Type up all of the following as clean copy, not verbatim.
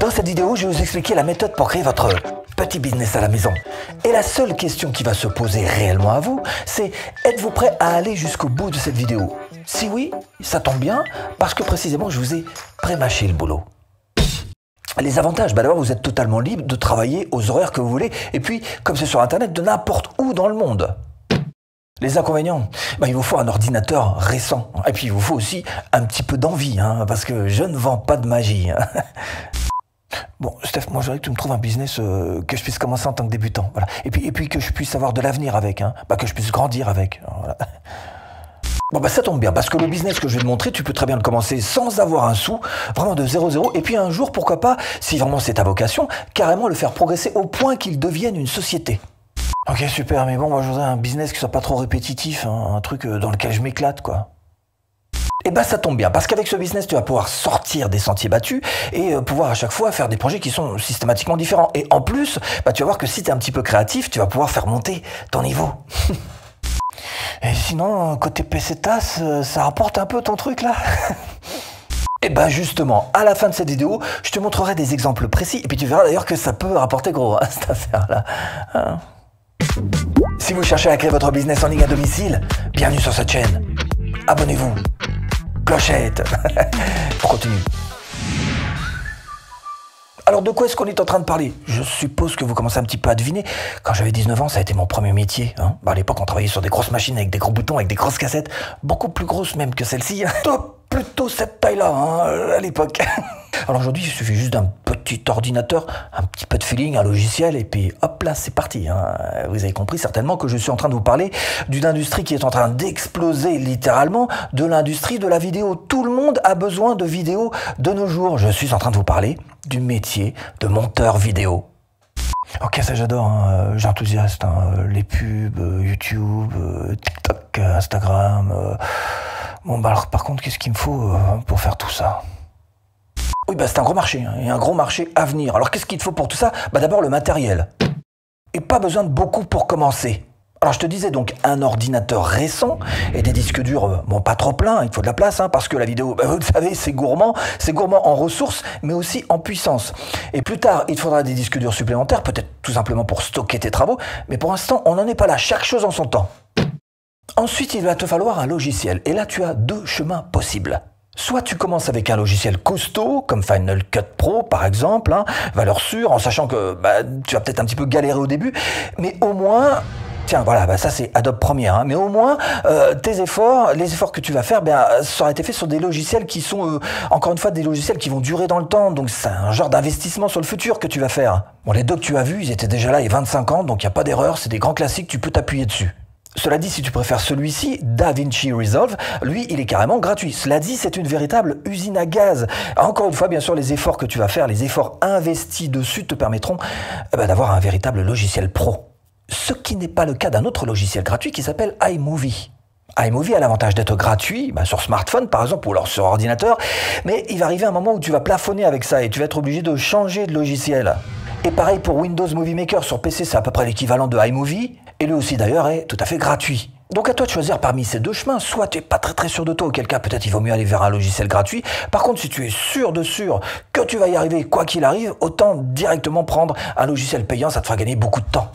Dans cette vidéo, je vais vous expliquer la méthode pour créer votre petit business à la maison. Et la seule question qui va se poser réellement à vous, c'est êtes-vous prêt à aller jusqu'au bout de cette vidéo? Si oui, ça tombe bien, parce que précisément, je vous ai pré-mâché le boulot. Les avantages, d'abord, vous êtes totalement libre de travailler aux horaires que vous voulez, et puis, comme c'est sur Internet, de n'importe où dans le monde. Les inconvénients, il vous faut un ordinateur récent. Et puis, il vous faut aussi un petit peu d'envie, parce que je ne vends pas de magie. Bon, Steph, moi, j'aimerais que tu me trouves un business que je puisse commencer en tant que débutant. Voilà. Et puis que je puisse avoir de l'avenir avec, que je puisse grandir avec. Voilà. Bon, ça tombe bien, parce que le business que je vais te montrer, tu peux très bien le commencer sans avoir un sou, vraiment de 0,0. Et puis un jour, pourquoi pas, si vraiment c'est ta vocation, carrément le faire progresser au point qu'il devienne une société. Ok, super, mais bon, moi je voudrais un business qui soit pas trop répétitif, un truc dans lequel je m'éclate, quoi. Et ça tombe bien, parce qu'avec ce business, tu vas pouvoir sortir des sentiers battus et pouvoir à chaque fois faire des projets qui sont systématiquement différents. Et en plus, tu vas voir que si tu es un petit peu créatif, tu vas pouvoir faire monter ton niveau. Et sinon, côté PCTAS, ça rapporte un peu ton truc là. Et justement, à la fin de cette vidéo, je te montrerai des exemples précis et puis tu verras d'ailleurs que ça peut rapporter gros, cette affaire-là. Si vous cherchez à créer votre business en ligne à domicile, bienvenue sur cette chaîne. Abonnez-vous. Clochette. On continue. Alors de quoi est-ce qu'on est en train de parler? Je suppose que vous commencez un petit peu à deviner. Quand j'avais 19 ans, ça a été mon premier métier. À l'époque, on travaillait sur des grosses machines avec des gros boutons, avec des grosses cassettes, beaucoup plus grosses même que celle-ci. Plutôt cette taille-là, à l'époque. Alors aujourd'hui, il suffit juste d'un petit ordinateur, un petit peu de feeling, un logiciel, et puis hop là, c'est parti. Vous avez compris certainement que je suis en train de vous parler d'une industrie qui est en train d'exploser littéralement, de l'industrie de la vidéo. Tout le monde a besoin de vidéos de nos jours. Je suis en train de vous parler du métier de monteur vidéo. Ok, ça j'adore, j'enthousiaste, les pubs, YouTube, TikTok, Instagram. Alors par contre, qu'est-ce qu'il me faut pour faire tout ça? Oui, c'est un gros marché, et un gros marché à venir. Alors qu'est-ce qu'il te faut pour tout ça? D'abord le matériel. Et pas besoin de beaucoup pour commencer. Alors je te disais donc un ordinateur récent et des disques durs, pas trop pleins, il faut de la place, parce que la vidéo, vous le savez, c'est gourmand en ressources, mais aussi en puissance. Et plus tard, il te faudra des disques durs supplémentaires, peut-être tout simplement pour stocker tes travaux, mais pour l'instant, on n'en est pas là, chaque chose en son temps. Ensuite, il va te falloir un logiciel, et là tu as deux chemins possibles. Soit tu commences avec un logiciel costaud, comme Final Cut Pro par exemple, valeur sûre, en sachant que tu vas peut-être un petit peu galérer au début, mais au moins... Tiens, voilà, ça c'est Adobe Premiere, mais au moins, les efforts que tu vas faire, ça aura été fait sur des logiciels qui sont, encore une fois, des logiciels qui vont durer dans le temps, donc c'est un genre d'investissement sur le futur que tu vas faire. Bon, les deux que tu as vus, ils étaient déjà là il y a 25 ans, donc il n'y a pas d'erreur, c'est des grands classiques, tu peux t'appuyer dessus. Cela dit, si tu préfères celui-ci, DaVinci Resolve, lui, il est carrément gratuit. Cela dit, c'est une véritable usine à gaz. Encore une fois, bien sûr, les efforts que tu vas faire, les efforts investis dessus te permettront d'avoir un véritable logiciel pro. Ce qui n'est pas le cas d'un autre logiciel gratuit qui s'appelle iMovie. iMovie a l'avantage d'être gratuit, sur smartphone par exemple, ou alors sur ordinateur, mais il va arriver un moment où tu vas plafonner avec ça et tu vas être obligé de changer de logiciel. Et pareil pour Windows Movie Maker sur PC, c'est à peu près l'équivalent de iMovie, et lui aussi d'ailleurs est tout à fait gratuit. Donc à toi de choisir parmi ces deux chemins, soit tu n'es pas très sûr de toi, auquel cas peut-être il vaut mieux aller vers un logiciel gratuit. Par contre, si tu es sûr que tu vas y arriver quoi qu'il arrive, autant directement prendre un logiciel payant, ça te fera gagner beaucoup de temps.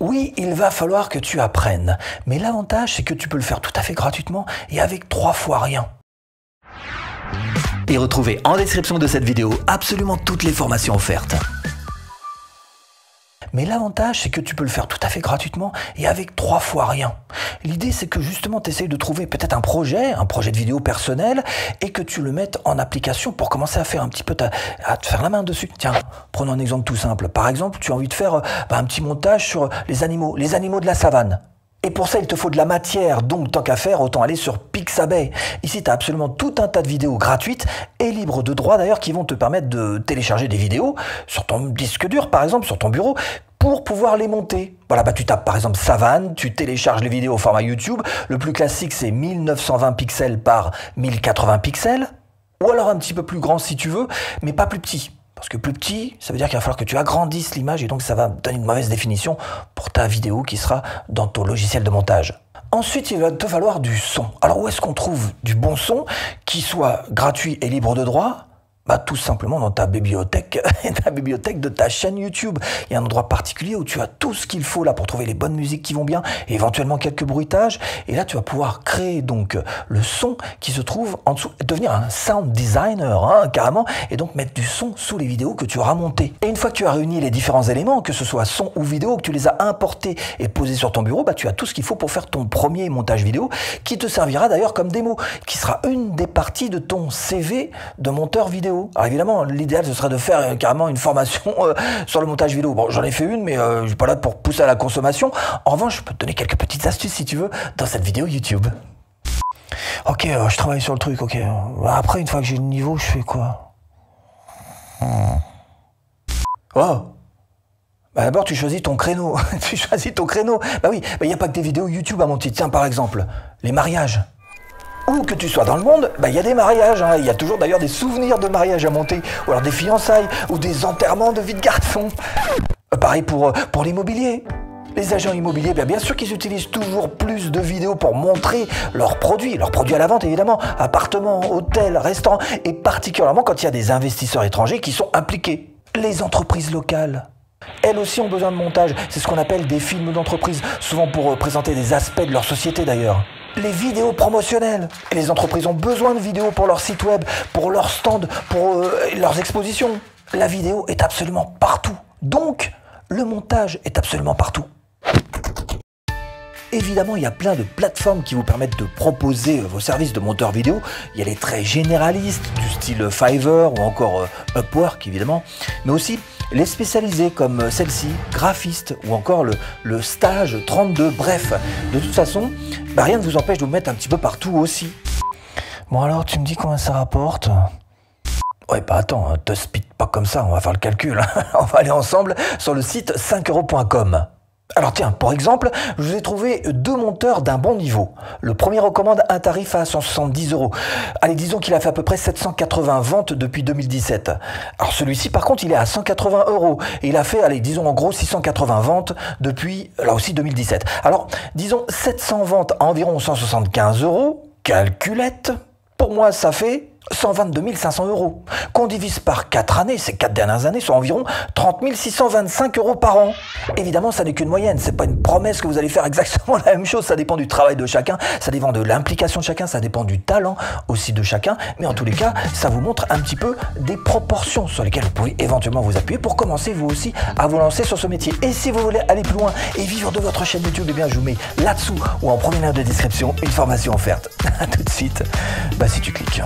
Oui, il va falloir que tu apprennes, mais l'avantage c'est que tu peux le faire tout à fait gratuitement et avec 3 fois rien. Et retrouvez en description de cette vidéo absolument toutes les formations offertes. Mais l'avantage, c'est que tu peux le faire tout à fait gratuitement et avec 3 fois rien. L'idée, c'est que justement, tu essayes de trouver peut-être un projet de vidéo personnel et que tu le mettes en application pour commencer à faire un petit peu à te faire la main dessus. Tiens, prenons un exemple tout simple. Par exemple, tu as envie de faire un petit montage sur les animaux de la savane. Et pour ça, il te faut de la matière, donc tant qu'à faire, autant aller sur Pixabay. Ici, tu as absolument tout un tas de vidéos gratuites et libres de droit d'ailleurs qui vont te permettre de télécharger des vidéos sur ton disque dur, par exemple, sur ton bureau, pour pouvoir les monter. Voilà, tu tapes par exemple savane, tu télécharges les vidéos au format YouTube. Le plus classique, c'est 1920 pixels par 1080 pixels. Ou alors un petit peu plus grand si tu veux, mais pas plus petit. Parce que plus petit, ça veut dire qu'il va falloir que tu agrandisses l'image et donc ça va donner une mauvaise définition pour ta vidéo qui sera dans ton logiciel de montage. Ensuite, il va te falloir du son. Alors où est-ce qu'on trouve du bon son qui soit gratuit et libre de droit, Bah, tout simplement dans ta bibliothèque de ta chaîne YouTube. Il y a un endroit particulier où tu as tout ce qu'il faut là pour trouver les bonnes musiques qui vont bien, et éventuellement quelques bruitages. Et là, tu vas pouvoir créer donc le son qui se trouve en dessous, devenir un sound designer, hein, carrément, et donc mettre du son sous les vidéos que tu auras montées. Et une fois que tu as réuni les différents éléments, que ce soit son ou vidéo, que tu les as importés et posés sur ton bureau, bah, tu as tout ce qu'il faut pour faire ton premier montage vidéo, qui te servira d'ailleurs comme démo, qui sera une des parties de ton CV de monteur vidéo. Alors évidemment, l'idéal ce serait de faire carrément une formation sur le montage vidéo. Bon, j'en ai fait une, mais je suis pas là pour pousser à la consommation. En revanche, je peux te donner quelques petites astuces si tu veux dans cette vidéo YouTube. Ok, je travaille sur le truc, ok. Après, une fois que j'ai le niveau, je fais quoi? Oh! Bah d'abord, tu choisis ton créneau. Tu choisis ton créneau. Bah oui, il n'y a pas que des vidéos YouTube à monter. Tiens, par exemple, les mariages. Où que tu sois dans le monde, il y a des mariages, hein. Il y a toujours d'ailleurs des souvenirs de mariage à monter, ou alors des fiançailles, ou des enterrements de vie de garçon. Pareil pour l'immobilier. Les agents immobiliers, bien sûr qu'ils utilisent toujours plus de vidéos pour montrer leurs produits à la vente évidemment, appartements, hôtels, restaurants, et particulièrement quand il y a des investisseurs étrangers qui sont impliqués. Les entreprises locales, elles aussi ont besoin de montage, c'est ce qu'on appelle des films d'entreprise, souvent pour présenter des aspects de leur société d'ailleurs. Les vidéos promotionnelles. Et les entreprises ont besoin de vidéos pour leur site web, pour leurs stands, pour leurs expositions. La vidéo est absolument partout. Donc, le montage est absolument partout. Évidemment, il y a plein de plateformes qui vous permettent de proposer vos services de monteur vidéo. Il y a les très généralistes, du style Fiverr ou encore Upwork, évidemment. Mais aussi les spécialisés comme celle-ci, graphiste ou encore le stage 32. Bref, de toute façon, rien ne vous empêche de vous mettre un petit peu partout aussi. Bon alors, tu me dis combien ça rapporte? Ouais, attends, te speed pas comme ça, on va faire le calcul. On va aller ensemble sur le site 5euros.com. Alors tiens, pour exemple, je vous ai trouvé deux monteurs d'un bon niveau. Le premier recommande un tarif à 170 €. Allez, disons qu'il a fait à peu près 780 ventes depuis 2017. Alors celui-ci, par contre, il est à 180 €. Et il a fait, allez, disons en gros 680 ventes depuis, là aussi, 2017. Alors, disons 700 ventes à environ 175 €. Calculette. Pour moi, ça fait 122 500 €. Qu'on divise par 4 années, ces 4 dernières années, sont environ 30 625 € par an. Évidemment, ça n'est qu'une moyenne, c'est pas une promesse que vous allez faire exactement la même chose, ça dépend du travail de chacun, ça dépend de l'implication de chacun, ça dépend du talent aussi de chacun, mais en tous les cas, ça vous montre un petit peu des proportions sur lesquelles vous pouvez éventuellement vous appuyer pour commencer vous aussi à vous lancer sur ce métier. Et si vous voulez aller plus loin et vivre de votre chaîne YouTube, eh bien je vous mets là-dessous ou en premier lien de description une formation offerte. A tout de suite, si tu cliques.